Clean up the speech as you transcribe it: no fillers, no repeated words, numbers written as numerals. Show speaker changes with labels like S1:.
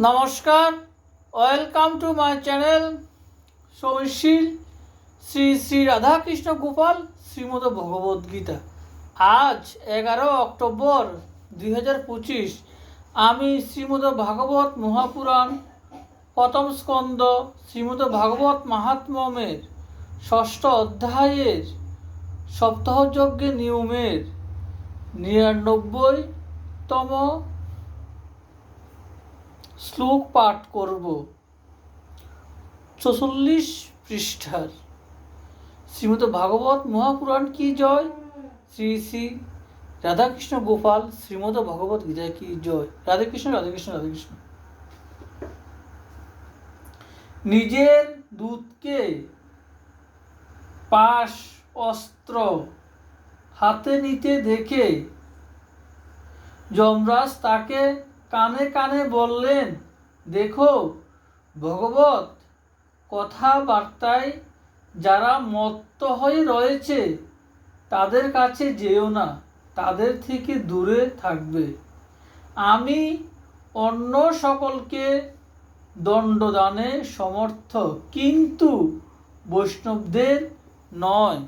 S1: নমস্কার, welcome to my channel Soushil Shri Shri Radhakrishna Gopal Shrimad Bhagavadgita. আজ 11 October 2025 আমি শ্রীমদ ভাগবত মহাপুরাণ প্রথম স্কন্দ শ্রীমদ ভাগবত মাহাত্ম্যের ষষ্ঠ অধ্যায়ের সপ্তাহযজ্ঞের নিয়মের 99তম শ্লোক পাঠ করব। 44 পৃষ্ঠার। শ্রীমদ ভাগবত মহাপুরাণ কি জয়, শ্রী শ্রী রাধাকৃষ্ণ গোপাল শ্রীমদ ভগবত গীতা কি জয়। রাধেকৃষ্ণ রাধেকৃষ্ণ রাধেকৃষ্ণ। নিজের দূতকে পাশ অস্ত্র হাতে নিতে দেখে যমরাজ তাকে কানে কানে বললেন, দেখো ভগবত কথাবার্তায় যারা মত্ত হয়ে রয়েছে তাদের কাছে যেও না, তাদের থেকে দূরে থাকবে। আমি অন্য সকলকে দণ্ডদানে সমর্থ, কিন্তু বৈষ্ণবদের নয়।